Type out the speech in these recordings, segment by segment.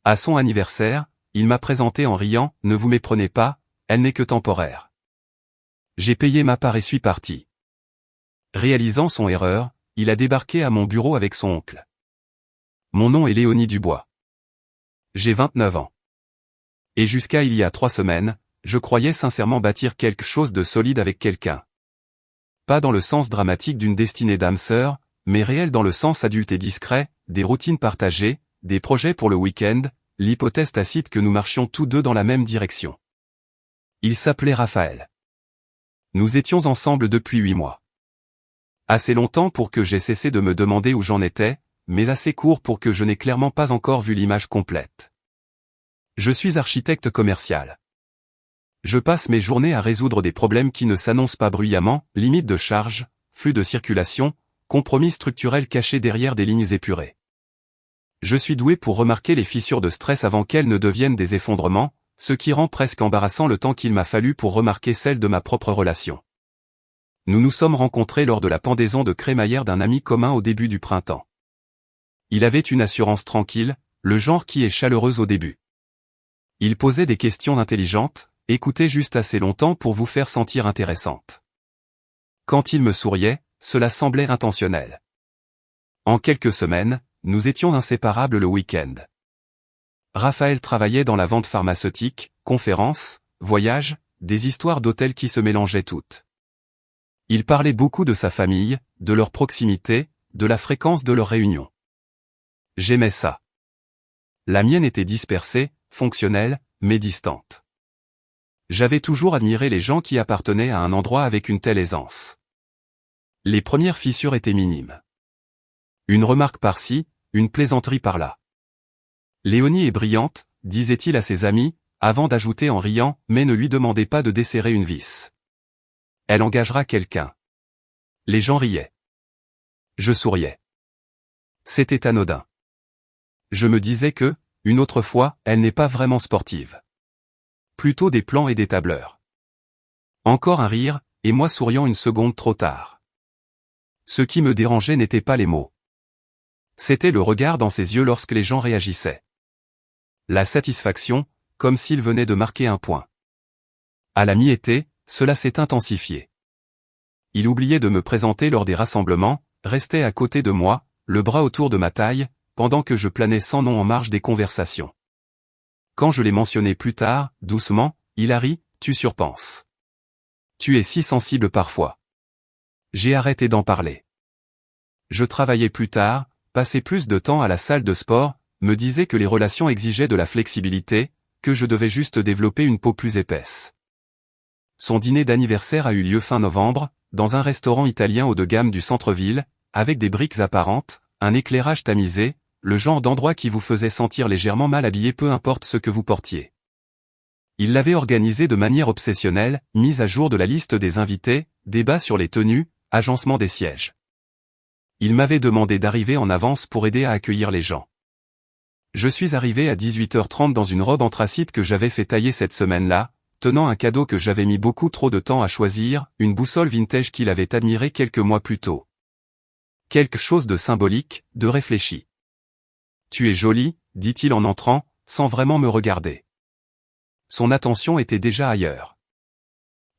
À son anniversaire, il m'a présenté en riant « Ne vous méprenez pas, elle n'est que temporaire. » J'ai payé ma part et suis parti. Réalisant son erreur, il a débarqué à mon bureau avec son oncle. Mon nom est Léonie Dubois. J'ai 29 ans. Et jusqu'à il y a 3 semaines, je croyais sincèrement bâtir quelque chose de solide avec quelqu'un. Pas dans le sens dramatique d'une destinée d'âme sœur, mais réel dans le sens adulte et discret, des routines partagées, des projets pour le week-end, l'hypothèse tacite que nous marchions tous deux dans la même direction. Il s'appelait Raphaël. Nous étions ensemble depuis 8 mois. Assez longtemps pour que j'aie cessé de me demander où j'en étais, mais assez court pour que je n'ai clairement pas encore vu l'image complète. Je suis architecte commercial. Je passe mes journées à résoudre des problèmes qui ne s'annoncent pas bruyamment, limites de charge, flux de circulation, compromis structurels cachés derrière des lignes épurées. Je suis doué pour remarquer les fissures de stress avant qu'elles ne deviennent des effondrements, ce qui rend presque embarrassant le temps qu'il m'a fallu pour remarquer celle de ma propre relation. Nous nous sommes rencontrés lors de la pendaison de crémaillère d'un ami commun au début du printemps. Il avait une assurance tranquille, le genre qui est chaleureuse au début. Il posait des questions intelligentes, écoutait juste assez longtemps pour vous faire sentir intéressante. Quand il me souriait, cela semblait intentionnel. En quelques semaines, nous étions inséparables le week-end. Raphaël travaillait dans la vente pharmaceutique, conférences, voyages, des histoires d'hôtels qui se mélangeaient toutes. Il parlait beaucoup de sa famille, de leur proximité, de la fréquence de leurs réunions. J'aimais ça. La mienne était dispersée, fonctionnelle, mais distante. J'avais toujours admiré les gens qui appartenaient à un endroit avec une telle aisance. Les premières fissures étaient minimes. Une remarque par-ci, une plaisanterie par-là. Léonie est brillante, disait-il à ses amis, avant d'ajouter en riant, mais ne lui demandez pas de desserrer une vis. Elle engagera quelqu'un. Les gens riaient. Je souriais. C'était anodin. Je me disais que, une autre fois, elle n'est pas vraiment sportive. Plutôt des plans et des tableurs. Encore un rire, et moi souriant une seconde trop tard. Ce qui me dérangeait n'était pas les mots. C'était le regard dans ses yeux lorsque les gens réagissaient. La satisfaction, comme s'il venait de marquer un point. À la mi-été, cela s'est intensifié. Il oubliait de me présenter lors des rassemblements, restait à côté de moi, le bras autour de ma taille, pendant que je planais sans nom en marge des conversations. Quand je l'ai mentionné plus tard, doucement, il a ri, tu surpenses. Tu es si sensible parfois. J'ai arrêté d'en parler. Je travaillais plus tard, passais plus de temps à la salle de sport, me disais que les relations exigeaient de la flexibilité, que je devais juste développer une peau plus épaisse. Son dîner d'anniversaire a eu lieu fin novembre, dans un restaurant italien haut de gamme du centre-ville, avec des briques apparentes, un éclairage tamisé, le genre d'endroit qui vous faisait sentir légèrement mal habillé peu importe ce que vous portiez. Il l'avait organisé de manière obsessionnelle, mise à jour de la liste des invités, débat sur les tenues, agencement des sièges. Il m'avait demandé d'arriver en avance pour aider à accueillir les gens. Je suis arrivé à 18h30 dans une robe anthracite que j'avais fait tailler cette semaine-là, tenant un cadeau que j'avais mis beaucoup trop de temps à choisir, une boussole vintage qu'il avait admirée quelques mois plus tôt. Quelque chose de symbolique, de réfléchi. « Tu es jolie », dit-il en entrant, sans vraiment me regarder. Son attention était déjà ailleurs.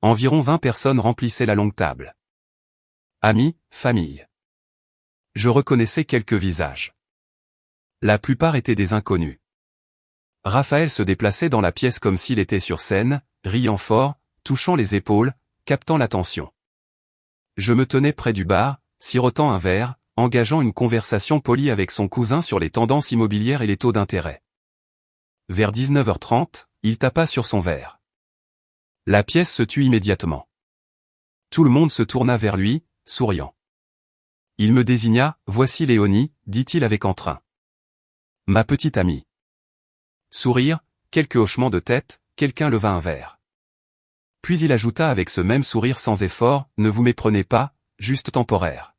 Environ 20 personnes remplissaient la longue table. Amis, famille. Je reconnaissais quelques visages. La plupart étaient des inconnus. Raphaël se déplaçait dans la pièce comme s'il était sur scène, riant fort, touchant les épaules, captant l'attention. Je me tenais près du bar, sirotant un verre, engageant une conversation polie avec son cousin sur les tendances immobilières et les taux d'intérêt. Vers 19h30, il tapa sur son verre. La pièce se tut immédiatement. Tout le monde se tourna vers lui, souriant. Il me désigna, « Voici Léonie », dit-il avec entrain. Ma petite amie. Sourire, quelques hochements de tête, quelqu'un leva un verre. Puis il ajouta avec ce même sourire sans effort, « Ne vous méprenez pas, juste temporaire. »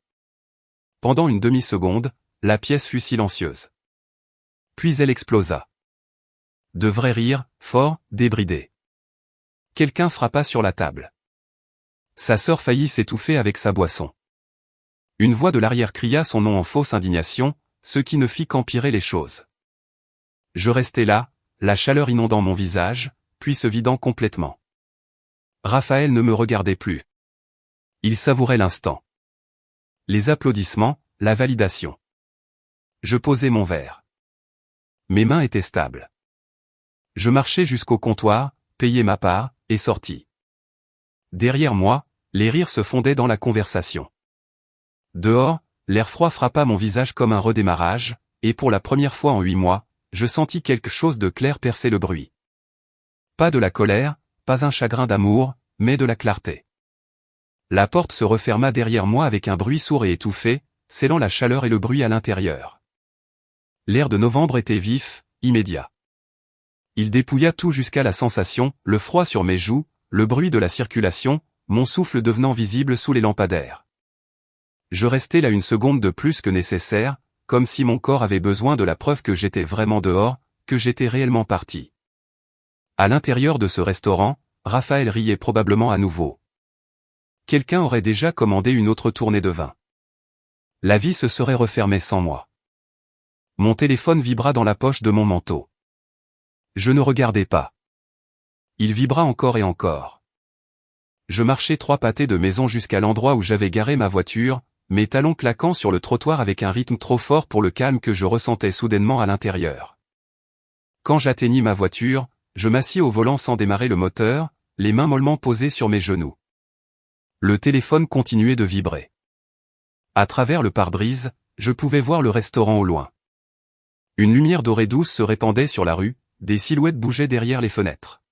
Pendant une demi-seconde, la pièce fut silencieuse. Puis elle explosa. De vrais rires, forts, débridés. Quelqu'un frappa sur la table. Sa sœur faillit s'étouffer avec sa boisson. Une voix de l'arrière cria son nom en fausse indignation, ce qui ne fit qu'empirer les choses. Je restais là, la chaleur inondant mon visage, puis se vidant complètement. Raphaël ne me regardait plus. Il savourait l'instant. Les applaudissements, la validation. Je posais mon verre. Mes mains étaient stables. Je marchais jusqu'au comptoir, payai ma part, et sortis. Derrière moi, les rires se fondaient dans la conversation. Dehors, l'air froid frappa mon visage comme un redémarrage, et pour la première fois en 8 mois, je sentis quelque chose de clair percer le bruit. Pas de la colère, pas un chagrin d'amour, mais de la clarté. La porte se referma derrière moi avec un bruit sourd et étouffé, scellant la chaleur et le bruit à l'intérieur. L'air de novembre était vif, immédiat. Il dépouilla tout jusqu'à la sensation, le froid sur mes joues, le bruit de la circulation, mon souffle devenant visible sous les lampadaires. Je restais là une seconde de plus que nécessaire, comme si mon corps avait besoin de la preuve que j'étais vraiment dehors, que j'étais réellement parti. À l'intérieur de ce restaurant, Raphaël riait probablement à nouveau. Quelqu'un aurait déjà commandé une autre tournée de vin. La vie se serait refermée sans moi. Mon téléphone vibra dans la poche de mon manteau. Je ne regardais pas. Il vibra encore et encore. Je marchais 3 pâtés de maison jusqu'à l'endroit où j'avais garé ma voiture, mes talons claquant sur le trottoir avec un rythme trop fort pour le calme que je ressentais soudainement à l'intérieur. Quand j'atteignis ma voiture, je m'assis au volant sans démarrer le moteur, les mains mollement posées sur mes genoux. Le téléphone continuait de vibrer. À travers le pare-brise, je pouvais voir le restaurant au loin. Une lumière dorée douce se répandait sur la rue, des silhouettes bougeaient derrière les fenêtres.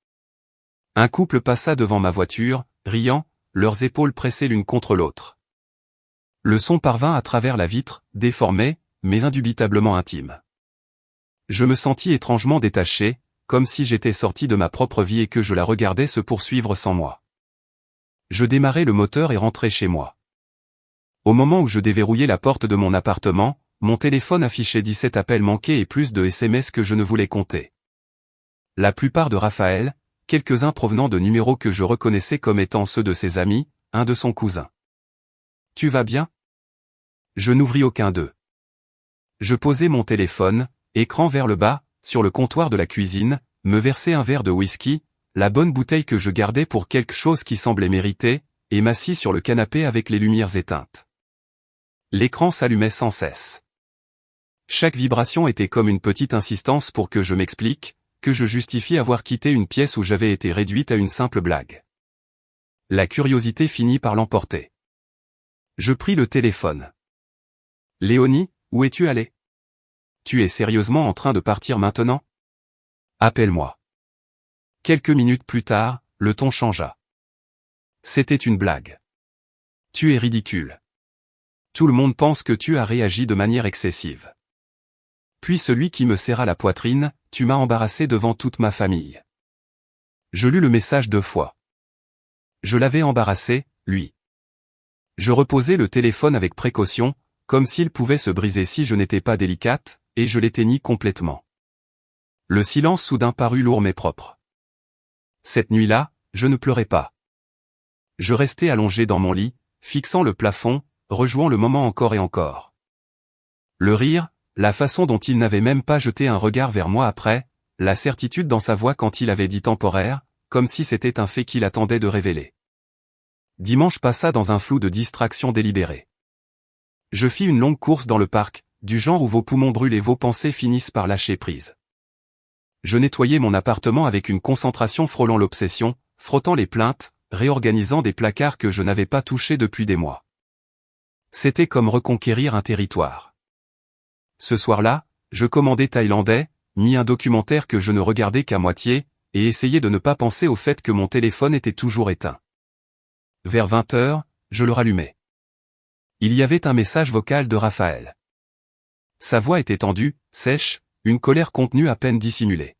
Un couple passa devant ma voiture, riant, leurs épaules pressées l'une contre l'autre. Le son parvint à travers la vitre, déformé, mais indubitablement intime. Je me sentis étrangement détaché, comme si j'étais sorti de ma propre vie et que je la regardais se poursuivre sans moi. Je démarrai le moteur et rentrai chez moi. Au moment où je déverrouillais la porte de mon appartement, mon téléphone affichait 17 appels manqués et plus de SMS que je ne voulais compter. La plupart de Raphaël, quelques-uns provenant de numéros que je reconnaissais comme étant ceux de ses amis, un de son cousin. « Tu vas bien ?» Je n'ouvris aucun d'eux. Je posai mon téléphone, écran vers le bas, sur le comptoir de la cuisine, me versai un verre de whisky, la bonne bouteille que je gardais pour quelque chose qui semblait mériter, et m'assis sur le canapé avec les lumières éteintes. L'écran s'allumait sans cesse. Chaque vibration était comme une petite insistance pour que je m'explique, que je justifie avoir quitté une pièce où j'avais été réduite à une simple blague. La curiosité finit par l'emporter. Je pris le téléphone. « Léonie, où es-tu allée ? Tu es sérieusement en train de partir maintenant ? Appelle-moi. » Quelques minutes plus tard, le ton changea. C'était une blague. « Tu es ridicule. Tout le monde pense que tu as réagi de manière excessive. » Puis celui qui me serra la poitrine, « Tu m'as embarrassé devant toute ma famille. » Je lus le message 2 fois. Je l'avais embarrassé, lui. Je reposai le téléphone avec précaution, comme s'il pouvait se briser si je n'étais pas délicate, et je l'éteignis complètement. Le silence soudain parut lourd mais propre. Cette nuit-là, je ne pleurais pas. Je restais allongé dans mon lit, fixant le plafond, rejouant le moment encore et encore. Le rire, la façon dont il n'avait même pas jeté un regard vers moi après, la certitude dans sa voix quand il avait dit temporaire, comme si c'était un fait qu'il attendait de révéler. Dimanche passa dans un flou de distraction délibérée. Je fis une longue course dans le parc, du genre où vos poumons brûlent et vos pensées finissent par lâcher prise. Je nettoyais mon appartement avec une concentration frôlant l'obsession, frottant les plaintes, réorganisant des placards que je n'avais pas touchés depuis des mois. C'était comme reconquérir un territoire. Ce soir-là, je commandai thaïlandais, mis un documentaire que je ne regardais qu'à moitié, et essayai de ne pas penser au fait que mon téléphone était toujours éteint. Vers 20h, je le rallumai. Il y avait un message vocal de Raphaël. Sa voix était tendue, sèche, une colère contenue à peine dissimulée.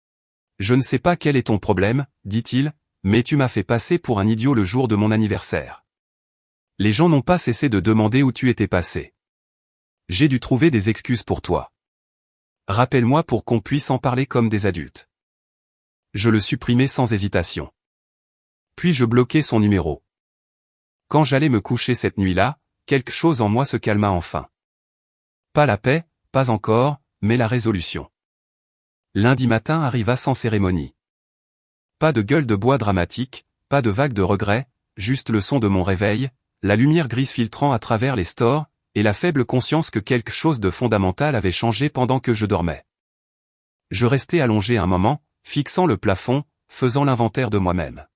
« Je ne sais pas quel est ton problème, dit-il, mais tu m'as fait passer pour un idiot le jour de mon anniversaire. Les gens n'ont pas cessé de demander où tu étais passé. J'ai dû trouver des excuses pour toi. Rappelle-moi pour qu'on puisse en parler comme des adultes. » Je le supprimai sans hésitation. Puis je bloquai son numéro. Quand j'allais me coucher cette nuit-là, quelque chose en moi se calma enfin. Pas la paix, pas encore, mais la résolution. Lundi matin arriva sans cérémonie. Pas de gueule de bois dramatique, pas de vague de regret, juste le son de mon réveil, la lumière grise filtrant à travers les stores, et la faible conscience que quelque chose de fondamental avait changé pendant que je dormais. Je restai allongé un moment, fixant le plafond, faisant l'inventaire de moi-même.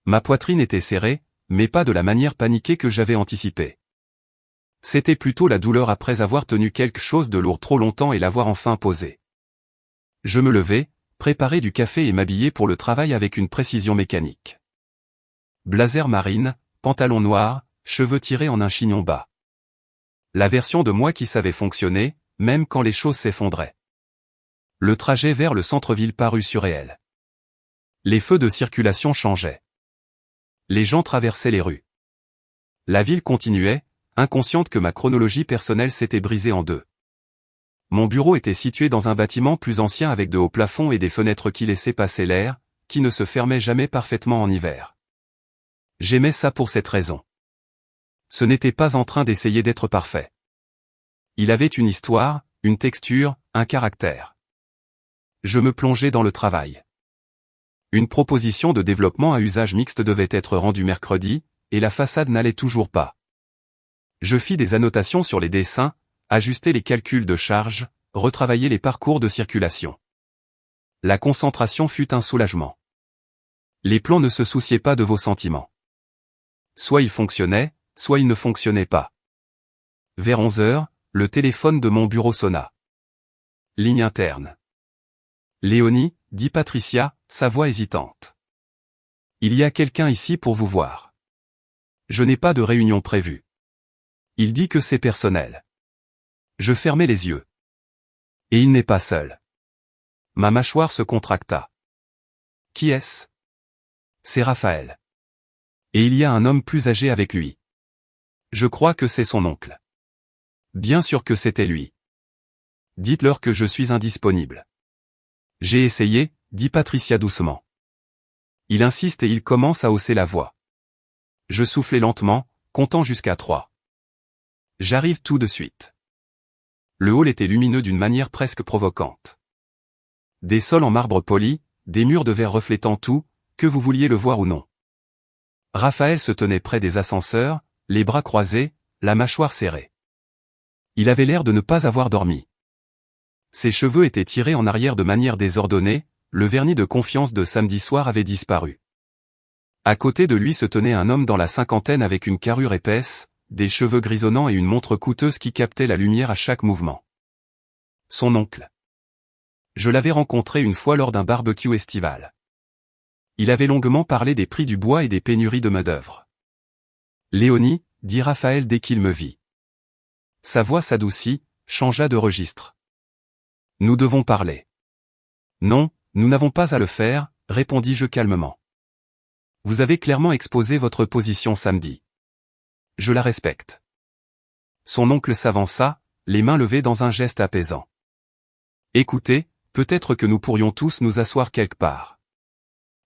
Ma poitrine était serrée, mais pas de la manière paniquée que j'avais anticipée. C'était plutôt la douleur après avoir tenu quelque chose de lourd trop longtemps et l'avoir enfin posé. Je me levai, préparai du café et m'habillai pour le travail avec une précision mécanique. Blazer marine, pantalon noir, cheveux tirés en un chignon bas. La version de moi qui savait fonctionner, même quand les choses s'effondraient. Le trajet vers le centre-ville parut surréel. Les feux de circulation changeaient. Les gens traversaient les rues. La ville continuait, inconsciente que ma chronologie personnelle s'était brisée en deux. Mon bureau était situé dans un bâtiment plus ancien avec de hauts plafonds et des fenêtres qui laissaient passer l'air, qui ne se fermaient jamais parfaitement en hiver. J'aimais ça pour cette raison. Ce n'était pas en train d'essayer d'être parfait. Il avait une histoire, une texture, un caractère. Je me plongeais dans le travail. Une proposition de développement à usage mixte devait être rendue mercredi, et la façade n'allait toujours pas. Je fis des annotations sur les dessins, ajustai les calculs de charge, retravaillai les parcours de circulation. La concentration fut un soulagement. Les plans ne se souciaient pas de vos sentiments. Soit ils fonctionnaient, soit ils ne fonctionnaient pas. Vers 11 heures, le téléphone de mon bureau sonna. Ligne interne. Léonie, dit Patricia, sa voix hésitante. Il y a quelqu'un ici pour vous voir. Je n'ai pas de réunion prévue. Il dit que c'est personnel. Je fermai les yeux. Et il n'est pas seul. Ma mâchoire se contracta. Qui est-ce? C'est Raphaël. Et il y a un homme plus âgé avec lui. Je crois que c'est son oncle. Bien sûr que c'était lui. Dites-leur que je suis indisponible. J'ai essayé, dit Patricia doucement. Il insiste et il commence à hausser la voix. Je soufflai lentement, comptant jusqu'à 3. J'arrive tout de suite. Le hall était lumineux d'une manière presque provocante. Des sols en marbre poli, des murs de verre reflétant tout, que vous vouliez le voir ou non. Raphaël se tenait près des ascenseurs, les bras croisés, la mâchoire serrée. Il avait l'air de ne pas avoir dormi. Ses cheveux étaient tirés en arrière de manière désordonnée, le vernis de confiance de samedi soir avait disparu. À côté de lui se tenait un homme dans la cinquantaine avec une carrure épaisse, des cheveux grisonnants et une montre coûteuse qui captait la lumière à chaque mouvement. Son oncle. Je l'avais rencontré une fois lors d'un barbecue estival. Il avait longuement parlé des prix du bois et des pénuries de main-d'œuvre. Léonie, dit Raphaël dès qu'il me vit. Sa voix s'adoucit, changea de registre. Nous devons parler. Non, nous n'avons pas à le faire, répondis-je calmement. Vous avez clairement exposé votre position samedi. Je la respecte. Son oncle s'avança, les mains levées dans un geste apaisant. Écoutez, peut-être que nous pourrions tous nous asseoir quelque part.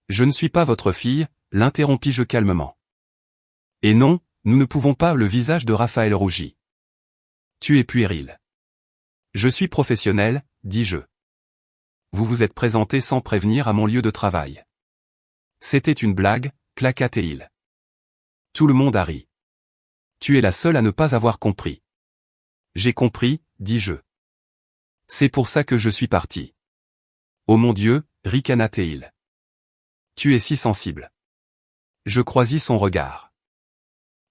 Je ne suis pas votre fille, l'interrompis-je calmement. Et non, nous ne pouvons pas. Le visage de Raphaël rougit. Tu es puéril. Je suis professionnel, dis-je. Vous vous êtes présenté sans prévenir à mon lieu de travail. C'était une blague, claqua-t-il. Tout le monde a ri. Tu es la seule à ne pas avoir compris. J'ai compris, dis-je. C'est pour ça que je suis parti. Oh mon Dieu, ricana-t-il. Tu es si sensible. Je croisis son regard.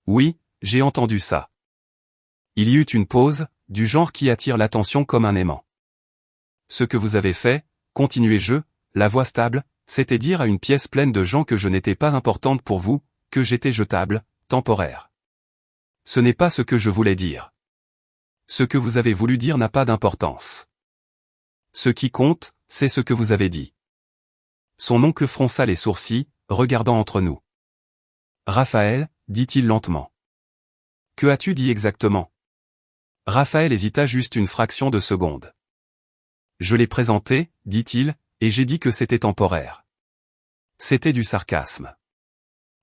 Oui, j'ai entendu ça. Il y eut une pause, du genre qui attire l'attention comme un aimant. Ce que vous avez fait, continuai-je, la voix stable, c'était dire à une pièce pleine de gens que je n'étais pas importante pour vous, que j'étais jetable, temporaire. Ce n'est pas ce que je voulais dire. Ce que vous avez voulu dire n'a pas d'importance. Ce qui compte, c'est ce que vous avez dit. Son oncle fronça les sourcils, regardant entre nous. Raphaël, dit-il lentement. Que as-tu dit exactement? Raphaël hésita juste une fraction de seconde. Je l'ai présenté, dit-il, et j'ai dit que c'était temporaire. C'était du sarcasme.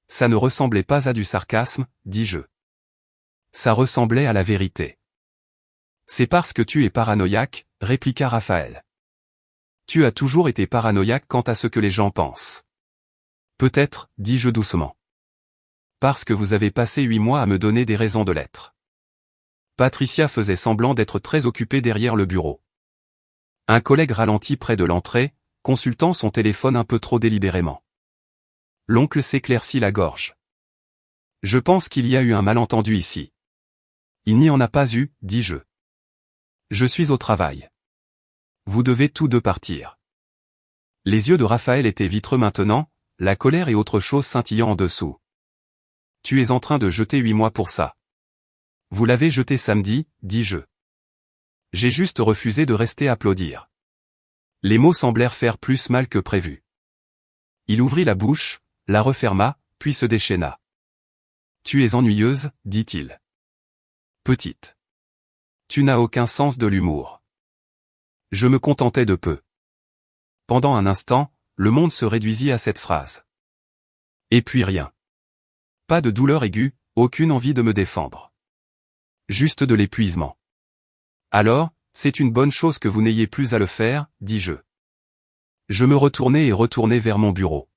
Ça ne ressemblait pas à du sarcasme, dis-je. Ça ressemblait à la vérité. C'est parce que tu es paranoïaque, répliqua Raphaël. Tu as toujours été paranoïaque quant à ce que les gens pensent. Peut-être, dis-je doucement. Parce que vous avez passé 8 mois à me donner des raisons de l'être. Patricia faisait semblant d'être très occupée derrière le bureau. Un collègue ralentit près de l'entrée, consultant son téléphone un peu trop délibérément. L'oncle s'éclaircit la gorge. Je pense qu'il y a eu un malentendu ici. Il n'y en a pas eu, dis-je. Je suis au travail. Vous devez tous deux partir. Les yeux de Raphaël étaient vitreux maintenant, la colère et autre chose scintillant en dessous. Tu es en train de jeter 8 mois pour ça. Vous l'avez jeté samedi, dis-je. J'ai juste refusé de rester applaudir. Les mots semblèrent faire plus mal que prévu. Il ouvrit la bouche, la referma, puis se déchaîna. Tu es ennuyeuse, dit-il. Petite. Tu n'as aucun sens de l'humour. Je me contentais de peu. Pendant un instant, le monde se réduisit à cette phrase. Et puis rien. Pas de douleur aiguë, aucune envie de me défendre. Juste de l'épuisement. Alors, c'est une bonne chose que vous n'ayez plus à le faire, dis-je. Je me retournai et retournai vers mon bureau.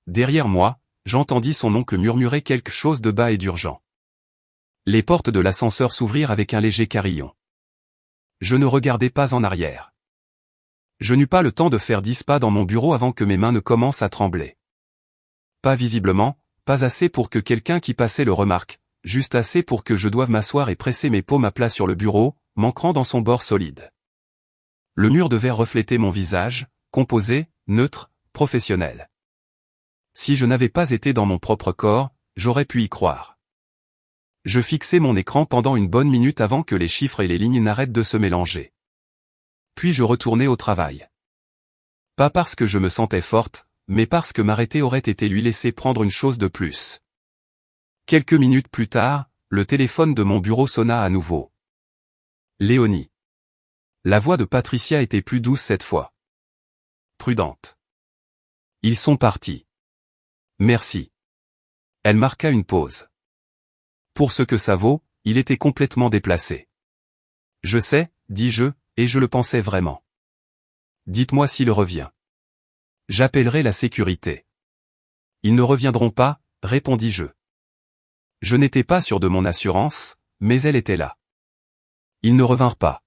Derrière moi, j'entendis son oncle murmurer quelque chose de bas et d'urgent. Les portes de l'ascenseur s'ouvrirent avec un léger carillon. Je ne regardai pas en arrière. Je n'eus pas le temps de faire 10 pas dans mon bureau avant que mes mains ne commencent à trembler. Pas visiblement, pas assez pour que quelqu'un qui passait le remarque, juste assez pour que je doive m'asseoir et presser mes paumes à plat sur le bureau, m'ancrant dans son bord solide. Le mur de verre reflétait mon visage, composé, neutre, professionnel. Si je n'avais pas été dans mon propre corps, j'aurais pu y croire. Je fixai mon écran pendant une bonne minute avant que les chiffres et les lignes n'arrêtent de se mélanger. Puis je retournai au travail. Pas parce que je me sentais forte, mais parce que m'arrêter aurait été lui laisser prendre une chose de plus. Quelques minutes plus tard, le téléphone de mon bureau sonna à nouveau. Léonie. La voix de Patricia était plus douce cette fois. Prudente. Ils sont partis. Merci. Elle marqua une pause. Pour ce que ça vaut, il était complètement déplacé. Je sais, dis-je, et je le pensais vraiment. Dites-moi s'il revient. J'appellerai la sécurité. Ils ne reviendront pas, répondis-je. Je n'étais pas sûr de mon assurance, mais elle était là. Ils ne revinrent pas.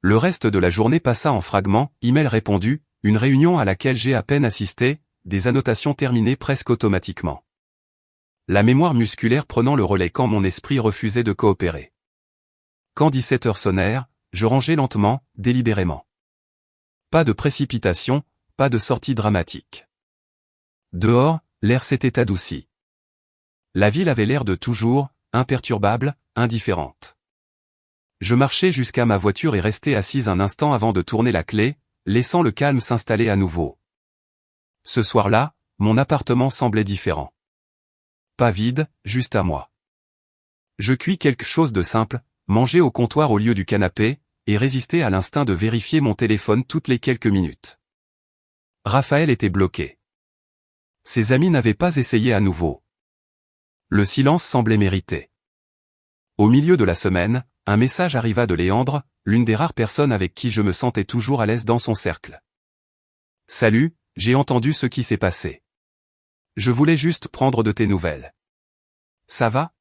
Le reste de la journée passa en fragments, email répondu, une réunion à laquelle j'ai à peine assisté, des annotations terminées presque automatiquement. La mémoire musculaire prenant le relais quand mon esprit refusait de coopérer. Quand 17 heures sonnèrent, je rangeai lentement, délibérément. Pas de précipitation, pas de sortie dramatique. Dehors, l'air s'était adouci. La ville avait l'air de toujours, imperturbable, indifférente. Je marchai jusqu'à ma voiture et restai assise un instant avant de tourner la clé, laissant le calme s'installer à nouveau. Ce soir-là, mon appartement semblait différent. Pas vide, juste à moi. Je cuis quelque chose de simple, mangeai au comptoir au lieu du canapé, et résistai à l'instinct de vérifier mon téléphone toutes les quelques minutes. Raphaël était bloqué. Ses amis n'avaient pas essayé à nouveau. Le silence semblait mérité. Au milieu de la semaine, un message arriva de Léandre, l'une des rares personnes avec qui je me sentais toujours à l'aise dans son cercle. « Salut, j'ai entendu ce qui s'est passé. Je voulais juste prendre de tes nouvelles. Ça va ? »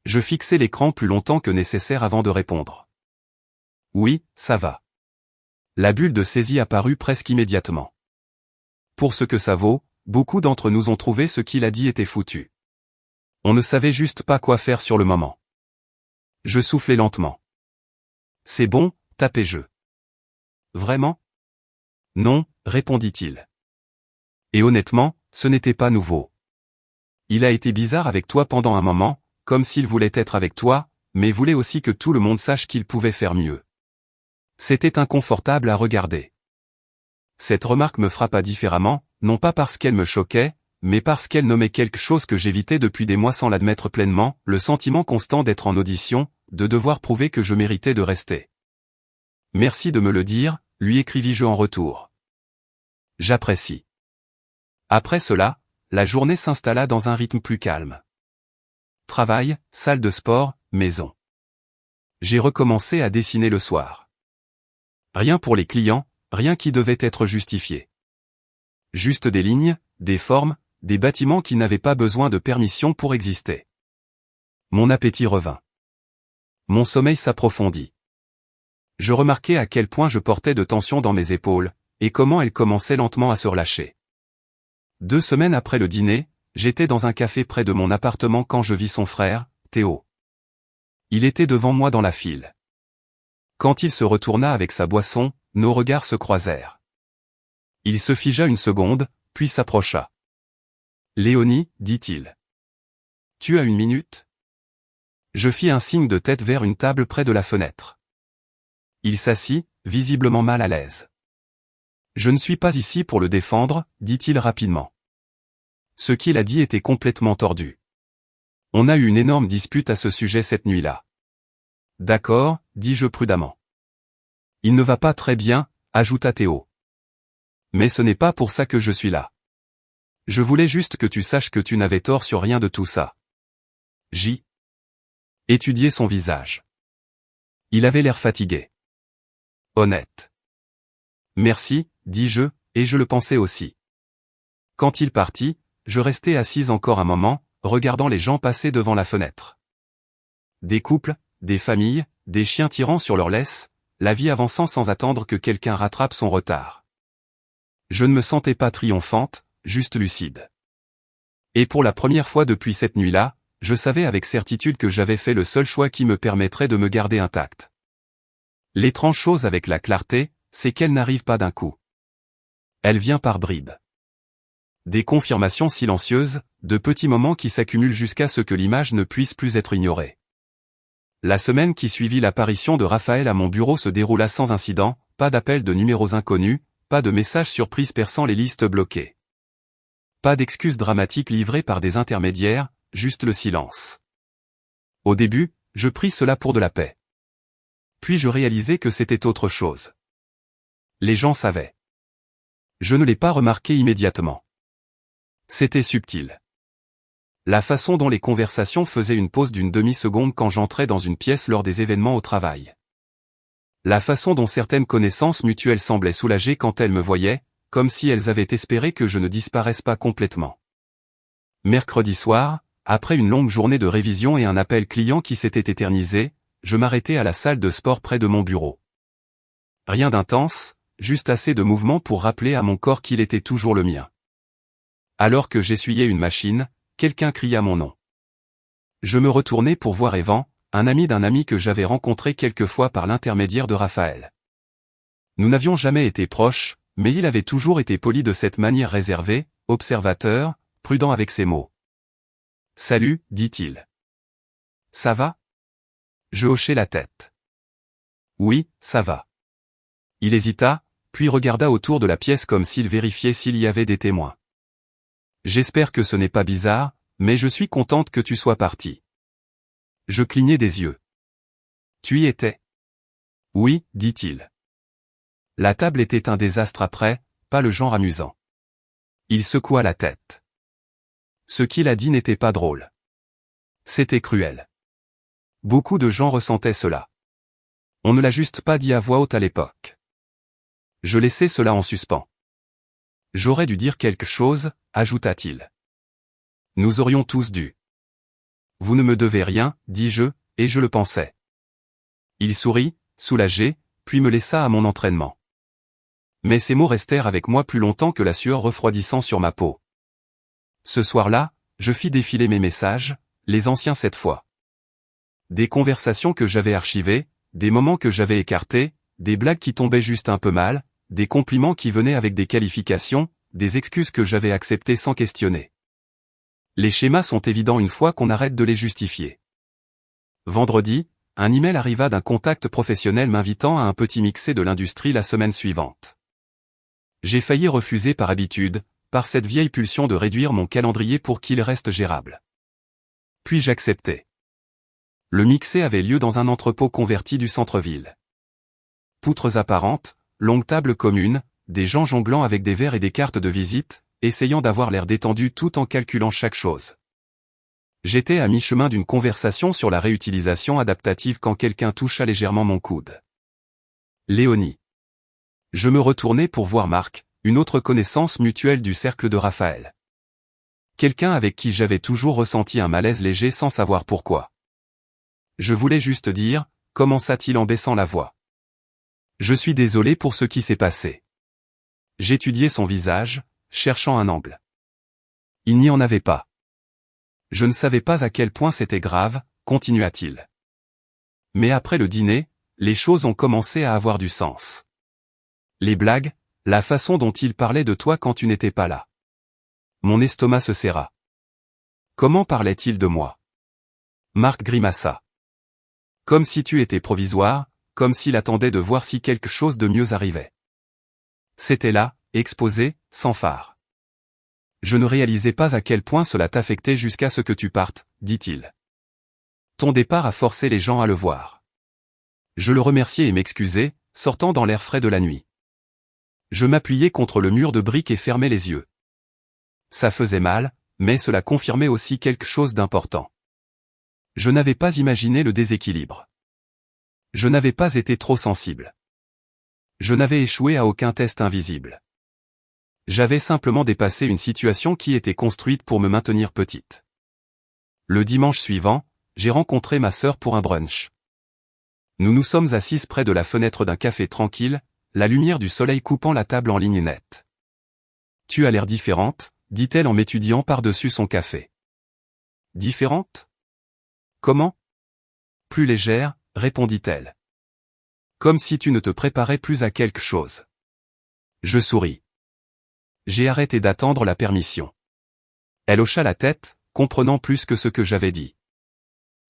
Je fixai l'écran plus longtemps que nécessaire avant de répondre. « Oui, ça va. » La bulle de saisie apparut presque immédiatement. Pour ce que ça vaut, beaucoup d'entre nous ont trouvé ce qu'il a dit était foutu. On ne savait juste pas quoi faire sur le moment. Je soufflai lentement. « C'est bon, tapez-je. »« Vraiment ? » ?»« Non, répondit-il. Et honnêtement, ce n'était pas nouveau. Il a été bizarre avec toi pendant un moment, comme s'il voulait être avec toi, mais voulait aussi que tout le monde sache qu'il pouvait faire mieux. C'était inconfortable à regarder. Cette remarque me frappa différemment, non pas parce qu'elle me choquait, mais parce qu'elle nommait quelque chose que j'évitais depuis des mois sans l'admettre pleinement, le sentiment constant d'être en audition, de devoir prouver que je méritais de rester. « Merci de me le dire », lui écrivis-je en retour. « J'apprécie. » Après cela, la journée s'installa dans un rythme plus calme. Travail, salle de sport, maison. J'ai recommencé à dessiner le soir. Rien pour les clients, rien qui devait être justifié. Juste des lignes, des formes, des bâtiments qui n'avaient pas besoin de permission pour exister. Mon appétit revint. Mon sommeil s'approfondit. Je remarquai à quel point je portais de tension dans mes épaules, et comment elles commençaient lentement à se relâcher. 2 semaines après le dîner, j'étais dans un café près de mon appartement quand je vis son frère, Théo. Il était devant moi dans la file. Quand il se retourna avec sa boisson, nos regards se croisèrent. Il se figea une seconde, puis s'approcha. « Léonie, dit-il. Tu as 1 minute ?» Je fis un signe de tête vers une table près de la fenêtre. Il s'assit, visiblement mal à l'aise. « Je ne suis pas ici pour le défendre, dit-il rapidement. » Ce qu'il a dit était complètement tordu. On a eu une énorme dispute à ce sujet cette nuit-là. « D'accord, dis-je prudemment. Il ne va pas très bien, ajouta Théo. Mais ce n'est pas pour ça que je suis là. Je voulais juste que tu saches que tu n'avais tort sur rien de tout ça. J'ai étudié son visage. Il avait l'air fatigué. Honnête. Merci, dis-je, et je le pensais aussi. Quand il partit, je restai assise encore un moment, regardant les gens passer devant la fenêtre. Des couples, des familles, des chiens tirant sur leur laisse, la vie avançant sans attendre que quelqu'un rattrape son retard. Je ne me sentais pas triomphante, juste lucide. Et pour la première fois depuis cette nuit-là, je savais avec certitude que j'avais fait le seul choix qui me permettrait de me garder intacte. L'étrange chose avec la clarté, c'est qu'elle n'arrive pas d'un coup. Elle vient par bribes. Des confirmations silencieuses, de petits moments qui s'accumulent jusqu'à ce que l'image ne puisse plus être ignorée. La semaine qui suivit l'apparition de Raphaël à mon bureau se déroula sans incident, pas d'appel de numéros inconnus, pas de messages surprises perçant les listes bloquées. Pas d'excuses dramatiques livrées par des intermédiaires, juste le silence. Au début, je pris cela pour de la paix. Puis je réalisai que c'était autre chose. Les gens savaient. Je ne l'ai pas remarqué immédiatement. C'était subtil. La façon dont les conversations faisaient une pause d'une demi-seconde quand j'entrais dans une pièce lors des événements au travail. La façon dont certaines connaissances mutuelles semblaient soulagées quand elles me voyaient, comme si elles avaient espéré que je ne disparaisse pas complètement. Mercredi soir, après une longue journée de révision et un appel client qui s'était éternisé, je m'arrêtai à la salle de sport près de mon bureau. Rien d'intense, juste assez de mouvement pour rappeler à mon corps qu'il était toujours le mien. Alors que j'essuyais une machine, quelqu'un cria mon nom. Je me retournai pour voir Evan, un ami d'un ami que j'avais rencontré quelques fois par l'intermédiaire de Raphaël. Nous n'avions jamais été proches, mais il avait toujours été poli de cette manière réservée, observateur, prudent avec ses mots. « Salut, dit-il. Ça va ?» Je hochai la tête. « Oui, ça va. » Il hésita, puis regarda autour de la pièce comme s'il vérifiait s'il y avait des témoins. « J'espère que ce n'est pas bizarre, mais je suis contente que tu sois parti. » Je clignai des yeux. « Tu y étais ? » « Oui, dit-il. » La table était un désastre après, pas le genre amusant. Il secoua la tête. Ce qu'il a dit n'était pas drôle. C'était cruel. Beaucoup de gens ressentaient cela. On ne l'a juste pas dit à voix haute à l'époque. Je laissai cela en suspens. J'aurais dû dire quelque chose, ajouta-t-il. Nous aurions tous dû. Vous ne me devez rien, dis-je, et je le pensais. Il sourit, soulagé, puis me laissa à mon entraînement. Mais ces mots restèrent avec moi plus longtemps que la sueur refroidissant sur ma peau. Ce soir-là, je fis défiler mes messages, les anciens cette fois. Des conversations que j'avais archivées, des moments que j'avais écartés, des blagues qui tombaient juste un peu mal, des compliments qui venaient avec des qualifications, des excuses que j'avais acceptées sans questionner. Les schémas sont évidents une fois qu'on arrête de les justifier. Vendredi, un email arriva d'un contact professionnel m'invitant à un petit mixé de l'industrie la semaine suivante. J'ai failli refuser par habitude, par cette vieille pulsion de réduire mon calendrier pour qu'il reste gérable. Puis j'acceptai. Le mixé avait lieu dans un entrepôt converti du centre-ville. Poutres apparentes, longue table commune, des gens jonglant avec des verres et des cartes de visite, essayant d'avoir l'air détendu tout en calculant chaque chose. J'étais à mi-chemin d'une conversation sur la réutilisation adaptative quand quelqu'un toucha légèrement mon coude. Léonie. Je me retournai pour voir Marc, une autre connaissance mutuelle du cercle de Raphaël. Quelqu'un avec qui j'avais toujours ressenti un malaise léger sans savoir pourquoi. Je voulais juste dire, commença-t-il en baissant la voix. Je suis désolé pour ce qui s'est passé. J'étudiais son visage, cherchant un angle. Il n'y en avait pas. Je ne savais pas à quel point c'était grave, continua-t-il. Mais après le dîner, les choses ont commencé à avoir du sens. Les blagues, la façon dont il parlait de toi quand tu n'étais pas là. Mon estomac se serra. Comment parlait-il de moi? Marc grimaça. Comme si tu étais provisoire, comme s'il attendait de voir si quelque chose de mieux arrivait. C'était là, exposé, sans phare. Je ne réalisais pas à quel point cela t'affectait jusqu'à ce que tu partes, dit-il. Ton départ a forcé les gens à le voir. Je le remerciais et m'excusais, sortant dans l'air frais de la nuit. Je m'appuyais contre le mur de briques et fermais les yeux. Ça faisait mal, mais cela confirmait aussi quelque chose d'important. Je n'avais pas imaginé le déséquilibre. Je n'avais pas été trop sensible. Je n'avais échoué à aucun test invisible. J'avais simplement dépassé une situation qui était construite pour me maintenir petite. Le dimanche suivant, j'ai rencontré ma sœur pour un brunch. Nous nous sommes assises près de la fenêtre d'un café tranquille, la lumière du soleil coupant la table en ligne nette. « Tu as l'air différente », dit-elle en m'étudiant par-dessus son café. « Différente ? Comment ? » « Plus légère, » répondit-elle. « Comme si tu ne te préparais plus à quelque chose. » Je souris. J'ai arrêté d'attendre la permission. Elle hocha la tête, comprenant plus que ce que j'avais dit.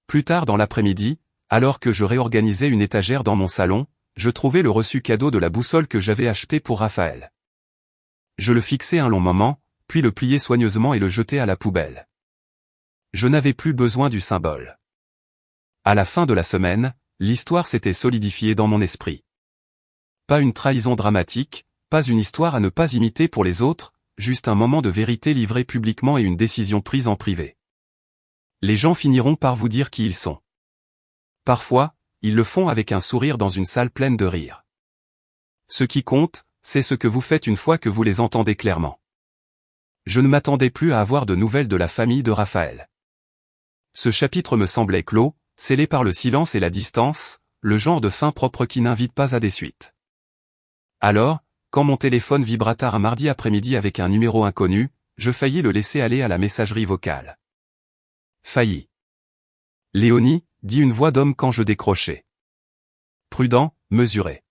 Plus tard dans l'après-midi, alors que je réorganisais une étagère dans mon salon, je trouvai le reçu cadeau de la boussole que j'avais acheté pour Raphaël. Je le fixai un long moment, puis le pliai soigneusement et le jetai à la poubelle. Je n'avais plus besoin du symbole. À la fin de la semaine, l'histoire s'était solidifiée dans mon esprit. Pas une trahison dramatique, pas une histoire à ne pas imiter pour les autres, juste un moment de vérité livré publiquement et une décision prise en privé. Les gens finiront par vous dire qui ils sont. Parfois, ils le font avec un sourire dans une salle pleine de rire. Ce qui compte, c'est ce que vous faites une fois que vous les entendez clairement. Je ne m'attendais plus à avoir de nouvelles de la famille de Raphaël. Ce chapitre me semblait clos, scellé par le silence et la distance, le genre de fin propre qui n'invite pas à des suites. Alors, quand mon téléphone vibra tard un mardi après-midi avec un numéro inconnu, je faillis le laisser aller à la messagerie vocale. Failli. Léonie, dit une voix d'homme quand je décrochai. Prudent, mesuré.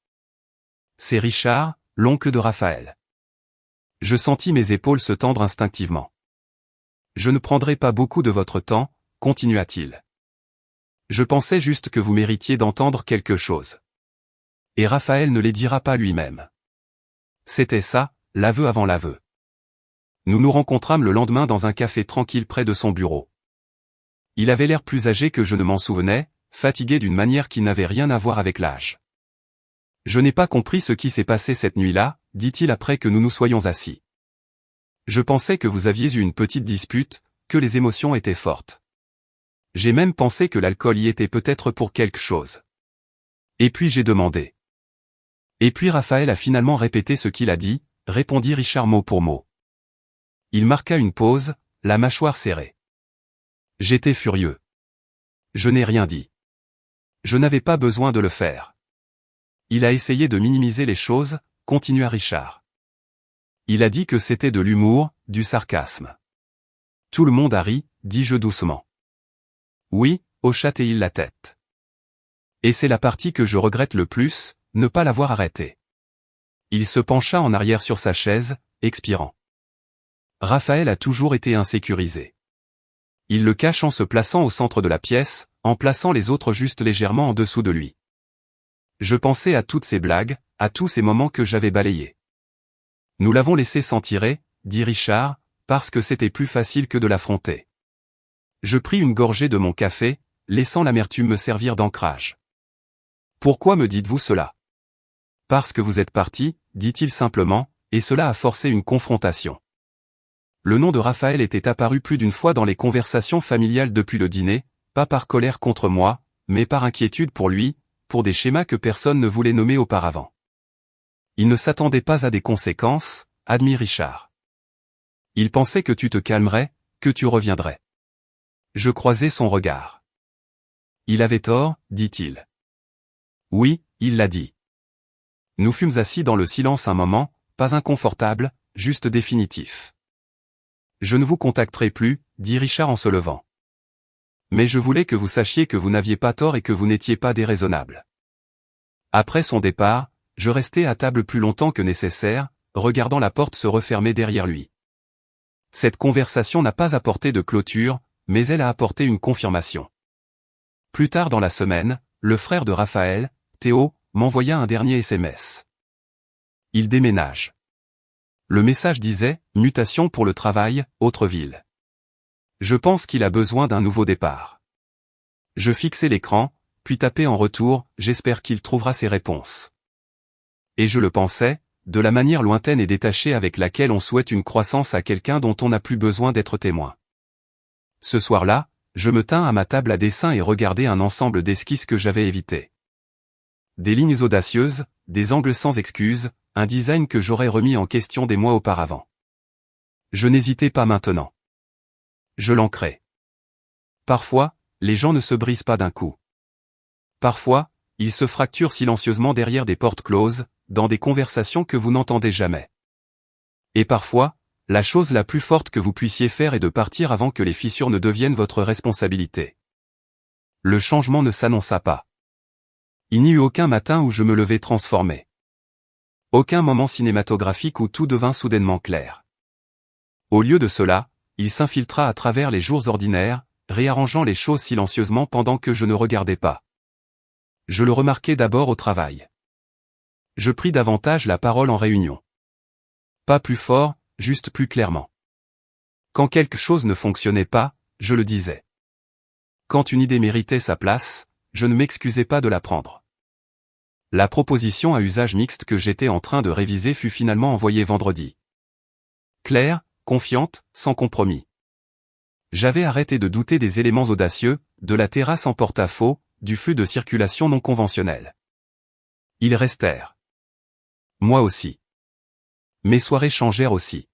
C'est Richard, l'oncle de Raphaël. Je sentis mes épaules se tendre instinctivement. Je ne prendrai pas beaucoup de votre temps, continua-t-il. Je pensais juste que vous méritiez d'entendre quelque chose. Et Raphaël ne les dira pas lui-même. C'était ça, l'aveu avant l'aveu. Nous nous rencontrâmes le lendemain dans un café tranquille près de son bureau. Il avait l'air plus âgé que je ne m'en souvenais, fatigué d'une manière qui n'avait rien à voir avec l'âge. Je n'ai pas compris ce qui s'est passé cette nuit-là, dit-il après que nous nous soyons assis. Je pensais que vous aviez eu une petite dispute, que les émotions étaient fortes. J'ai même pensé que l'alcool y était peut-être pour quelque chose. Et puis j'ai demandé. Et puis Raphaël a finalement répété ce qu'il a dit, répondit Richard mot pour mot. Il marqua une pause, la mâchoire serrée. J'étais furieux. Je n'ai rien dit. Je n'avais pas besoin de le faire. Il a essayé de minimiser les choses, continua Richard. Il a dit que c'était de l'humour, du sarcasme. Tout le monde a ri, dis-je doucement. Oui, hocha-t-il la tête. Et c'est la partie que je regrette le plus, ne pas l'avoir arrêté. Il se pencha en arrière sur sa chaise, expirant. Raphaël a toujours été insécurisé. Il le cache en se plaçant au centre de la pièce, en plaçant les autres juste légèrement en dessous de lui. Je pensais à toutes ces blagues, à tous ces moments que j'avais balayés. Nous l'avons laissé s'en tirer, dit Richard, parce que c'était plus facile que de l'affronter. Je pris une gorgée de mon café, laissant l'amertume me servir d'ancrage. Pourquoi me dites-vous cela? Parce que vous êtes parti, dit-il simplement, et cela a forcé une confrontation. Le nom de Raphaël était apparu plus d'une fois dans les conversations familiales depuis le dîner, pas par colère contre moi, mais par inquiétude pour lui, pour des schémas que personne ne voulait nommer auparavant. Il ne s'attendait pas à des conséquences, admit Richard. Il pensait que tu te calmerais, que tu reviendrais. Je croisai son regard. Il avait tort, dit-il. Oui, il l'a dit. Nous fûmes assis dans le silence un moment, pas inconfortable, juste définitif. Je ne vous contacterai plus, dit Richard en se levant. Mais je voulais que vous sachiez que vous n'aviez pas tort et que vous n'étiez pas déraisonnable. Après son départ, je restai à table plus longtemps que nécessaire, regardant la porte se refermer derrière lui. Cette conversation n'a pas apporté de clôture, mais elle a apporté une confirmation. Plus tard dans la semaine, le frère de Raphaël, Théo, m'envoya un dernier SMS. Il déménage. Le message disait « Mutation pour le travail, autre ville ». Je pense qu'il a besoin d'un nouveau départ. Je fixai l'écran, puis tapai en retour « J'espère qu'il trouvera ses réponses ». Et je le pensais, de la manière lointaine et détachée avec laquelle on souhaite une croissance à quelqu'un dont on n'a plus besoin d'être témoin. Ce soir-là, je me tins à ma table à dessin et regardai un ensemble d'esquisses que j'avais évitées. Des lignes audacieuses, des angles sans excuse, un design que j'aurais remis en question des mois auparavant. Je n'hésitais pas maintenant. Je l'ancrais. Parfois, les gens ne se brisent pas d'un coup. Parfois, ils se fracturent silencieusement derrière des portes closes, dans des conversations que vous n'entendez jamais. Et parfois, la chose la plus forte que vous puissiez faire est de partir avant que les fissures ne deviennent votre responsabilité. Le changement ne s'annonça pas. Il n'y eut aucun matin où je me levai transformé. Aucun moment cinématographique où tout devint soudainement clair. Au lieu de cela, il s'infiltra à travers les jours ordinaires, réarrangeant les choses silencieusement pendant que je ne regardais pas. Je le remarquai d'abord au travail. Je pris davantage la parole en réunion. Pas plus fort, juste plus clairement. Quand quelque chose ne fonctionnait pas, je le disais. Quand une idée méritait sa place, je ne m'excusais pas de la prendre. La proposition à usage mixte que j'étais en train de réviser fut finalement envoyée vendredi. Claire, confiante, sans compromis. J'avais arrêté de douter des éléments audacieux, de la terrasse en porte-à-faux, du flux de circulation non conventionnel. Ils restèrent. Moi aussi. Mes soirées changèrent aussi.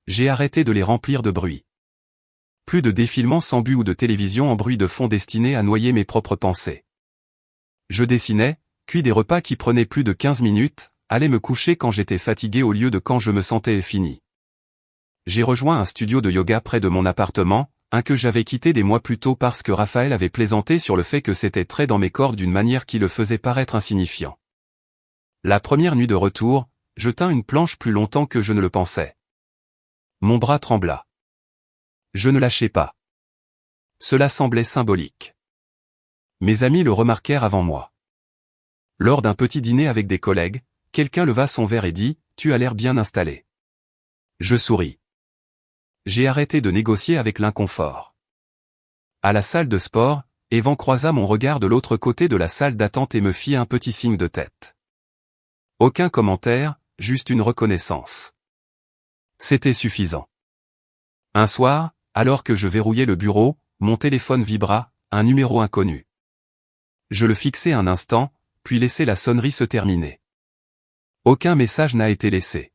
J'ai arrêté de les remplir de bruit. Plus de défilements sans but ou de télévision en bruit de fond destiné à noyer mes propres pensées. Je dessinais, cuis des repas qui prenaient plus de 15 minutes, allais me coucher quand j'étais fatigué au lieu de quand je me sentais fini. J'ai rejoint un studio de yoga près de mon appartement, un que j'avais quitté des mois plus tôt parce que Raphaël avait plaisanté sur le fait que c'était très dans mes cordes d'une manière qui le faisait paraître insignifiant. La première nuit de retour, je tins une planche plus longtemps que je ne le pensais. Mon bras trembla. Je ne lâchai pas. Cela semblait symbolique. Mes amis le remarquèrent avant moi. Lors d'un petit dîner avec des collègues, quelqu'un leva son verre et dit « Tu as l'air bien installé ». Je souris. J'ai arrêté de négocier avec l'inconfort. À la salle de sport, Evan croisa mon regard de l'autre côté de la salle d'attente et me fit un petit signe de tête. Aucun commentaire, juste une reconnaissance. C'était suffisant. Un soir, alors que je verrouillais le bureau, mon téléphone vibra, un numéro inconnu. Je le fixai un instant, puis laissai la sonnerie se terminer. Aucun message n'a été laissé.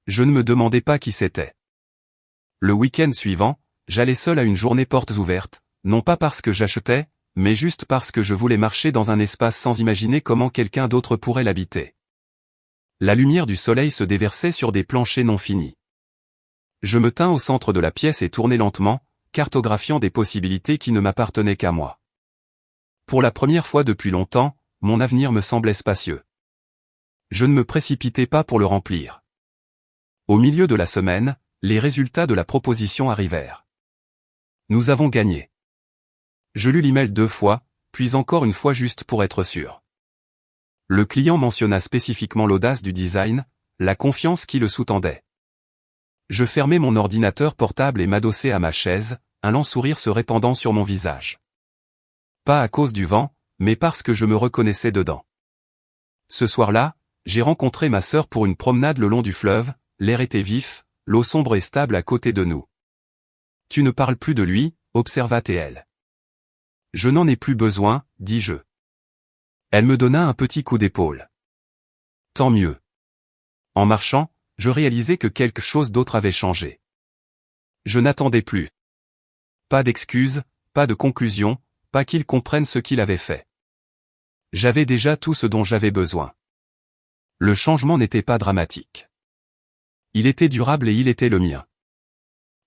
Je ne me demandais pas qui c'était. Le week-end suivant, j'allais seul à une journée portes ouvertes, non pas parce que j'achetais, mais juste parce que je voulais marcher dans un espace sans imaginer comment quelqu'un d'autre pourrait l'habiter. La lumière du soleil se déversait sur des planchers non finis. Je me tins au centre de la pièce et tournai lentement, cartographiant des possibilités qui ne m'appartenaient qu'à moi. Pour la première fois depuis longtemps, mon avenir me semblait spacieux. Je ne me précipitais pas pour le remplir. Au milieu de la semaine, les résultats de la proposition arrivèrent. Nous avons gagné. Je lus l'email 2 fois, puis encore une fois juste pour être sûr. Le client mentionna spécifiquement l'audace du design, la confiance qui le sous-tendait. Je fermai mon ordinateur portable et m'adossai à ma chaise, un lent sourire se répandant sur mon visage. Pas à cause du vent, mais parce que je me reconnaissais dedans. Ce soir-là, j'ai rencontré ma sœur pour une promenade le long du fleuve, l'air était vif, l'eau sombre et stable à côté de nous. Tu ne parles plus de lui, observa-t-elle. Je n'en ai plus besoin, dis-je. Elle me donna un petit coup d'épaule. Tant mieux. En marchant, je réalisais que quelque chose d'autre avait changé. Je n'attendais plus. Pas d'excuses, pas de conclusion, pas qu'il comprenne ce qu'il avait fait. J'avais déjà tout ce dont j'avais besoin. Le changement n'était pas dramatique. Il était durable et il était le mien.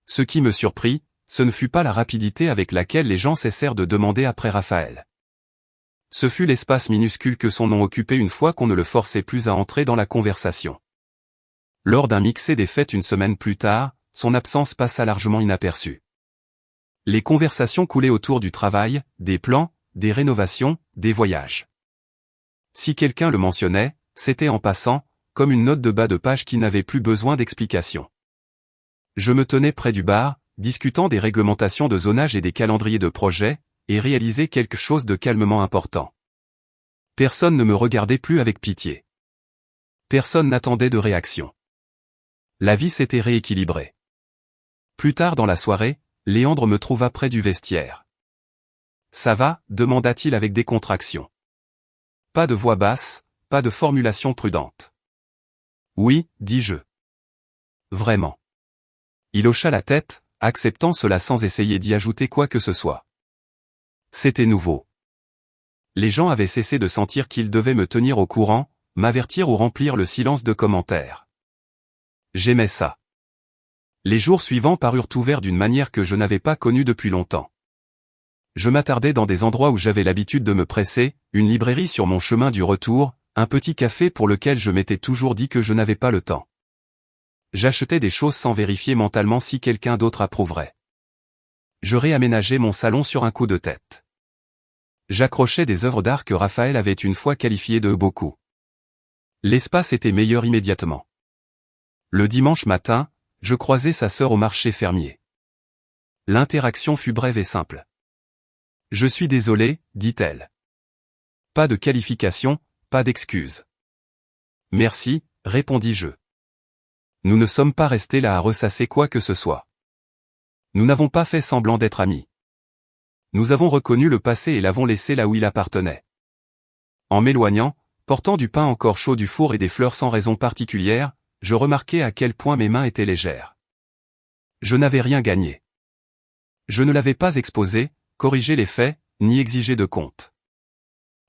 Ce qui me surprit, ce ne fut pas la rapidité avec laquelle les gens cessèrent de demander après Raphaël. Ce fut l'espace minuscule que son nom occupait une fois qu'on ne le forçait plus à entrer dans la conversation. Lors d'un mixé des fêtes une semaine plus tard, son absence passa largement inaperçue. Les conversations coulaient autour du travail, des plans, des rénovations, des voyages. Si quelqu'un le mentionnait, c'était en passant, comme une note de bas de page qui n'avait plus besoin d'explication. Je me tenais près du bar, discutant des réglementations de zonage et des calendriers de projets, et réalisais quelque chose de calmement important. Personne ne me regardait plus avec pitié. Personne n'attendait de réaction. La vie s'était rééquilibrée. Plus tard dans la soirée, Léandre me trouva près du vestiaire. « Ça va ?» demanda-t-il avec décontraction. Pas de voix basse, pas de formulation prudente. « Oui » dis-je. « Vraiment. » Il hocha la tête, acceptant cela sans essayer d'y ajouter quoi que ce soit. C'était nouveau. Les gens avaient cessé de sentir qu'ils devaient me tenir au courant, m'avertir ou remplir le silence de commentaires. J'aimais ça. Les jours suivants parurent ouverts d'une manière que je n'avais pas connue depuis longtemps. Je m'attardais dans des endroits où j'avais l'habitude de me presser, une librairie sur mon chemin du retour, un petit café pour lequel je m'étais toujours dit que je n'avais pas le temps. J'achetais des choses sans vérifier mentalement si quelqu'un d'autre approuverait. Je réaménageais mon salon sur un coup de tête. J'accrochais des œuvres d'art que Raphaël avait une fois qualifiées de beaucoup. L'espace était meilleur immédiatement. Le dimanche matin, je croisai sa sœur au marché fermier. L'interaction fut brève et simple. « Je suis désolé » dit-elle. Pas de qualification, pas d'excuse. « Merci » répondis-je. Nous ne sommes pas restés là à ressasser quoi que ce soit. Nous n'avons pas fait semblant d'être amis. Nous avons reconnu le passé et l'avons laissé là où il appartenait. En m'éloignant, portant du pain encore chaud du four et des fleurs sans raison particulière, je remarquai à quel point mes mains étaient légères. Je n'avais rien gagné. Je ne l'avais pas exposé, corrigé les faits, ni exigé de compte.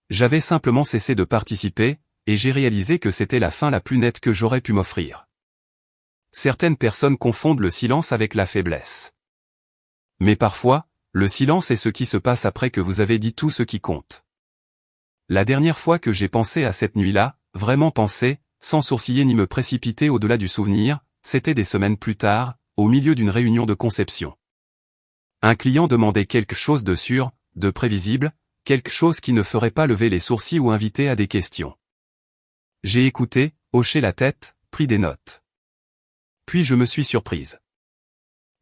J'avais simplement cessé de participer, et j'ai réalisé que c'était la fin la plus nette que j'aurais pu m'offrir. Certaines personnes confondent le silence avec la faiblesse. Mais parfois, le silence est ce qui se passe après que vous avez dit tout ce qui compte. La dernière fois que j'ai pensé à cette nuit-là, vraiment pensé, sans sourciller ni me précipiter au-delà du souvenir, c'était des semaines plus tard, au milieu d'une réunion de conception. Un client demandait quelque chose de sûr, de prévisible, quelque chose qui ne ferait pas lever les sourcils ou inviter à des questions. J'ai écouté, hoché la tête, pris des notes. Puis je me suis surprise.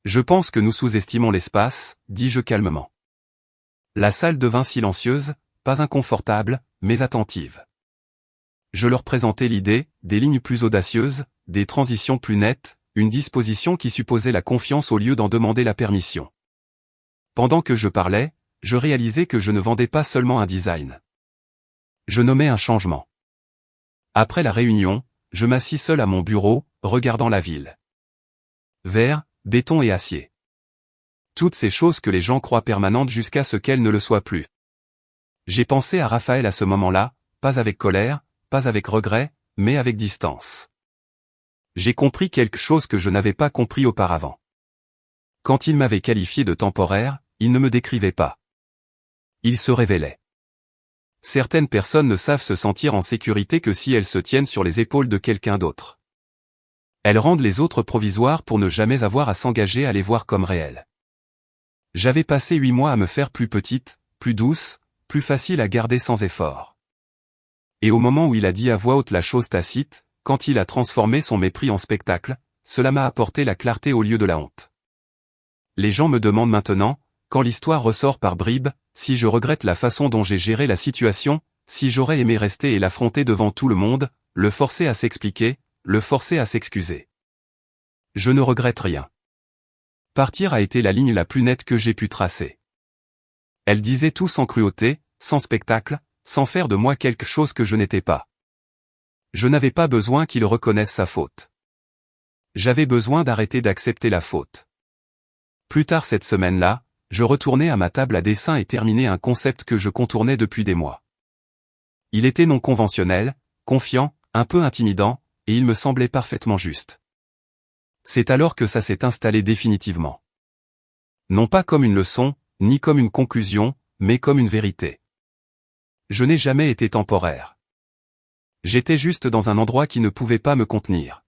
Je pense que nous sous-estimons l'espace, dis-je calmement. La salle devint silencieuse, pas inconfortable, mais attentive. Je leur présentais l'idée, des lignes plus audacieuses, des transitions plus nettes, une disposition qui supposait la confiance au lieu d'en demander la permission. Pendant que je parlais, je réalisais que je ne vendais pas seulement un design. Je nommais un changement. Après la réunion, je m'assis seul à mon bureau, regardant la ville. Verre, béton et acier. Toutes ces choses que les gens croient permanentes jusqu'à ce qu'elles ne le soient plus. J'ai pensé à Raphaël à ce moment-là, pas avec colère, pas avec regret, mais avec distance. J'ai compris quelque chose que je n'avais pas compris auparavant. Quand il m'avait qualifié de temporaire, il ne me décrivait pas. Il se révélait. Certaines personnes ne savent se sentir en sécurité que si elles se tiennent sur les épaules de quelqu'un d'autre. Elles rendent les autres provisoires pour ne jamais avoir à s'engager à les voir comme réelles. J'avais passé 8 mois à me faire plus petite, plus douce, plus facile à garder sans effort. Et au moment où il a dit à voix haute la chose tacite, quand il a transformé son mépris en spectacle, cela m'a apporté la clarté au lieu de la honte. Les gens me demandent maintenant, quand l'histoire ressort par bribes, si je regrette la façon dont j'ai géré la situation, si j'aurais aimé rester et l'affronter devant tout le monde, le forcer à s'expliquer, le forcer à s'excuser. Je ne regrette rien. Partir a été la ligne la plus nette que j'ai pu tracer. Elle disait tout sans cruauté, sans spectacle, sans faire de moi quelque chose que je n'étais pas. Je n'avais pas besoin qu'il reconnaisse sa faute. J'avais besoin d'arrêter d'accepter la faute. Plus tard cette semaine-là, je retournais à ma table à dessin et terminais un concept que je contournais depuis des mois. Il était non conventionnel, confiant, un peu intimidant, et il me semblait parfaitement juste. C'est alors que ça s'est installé définitivement. Non pas comme une leçon, ni comme une conclusion, mais comme une vérité. Je n'ai jamais été temporaire. J'étais juste dans un endroit qui ne pouvait pas me contenir.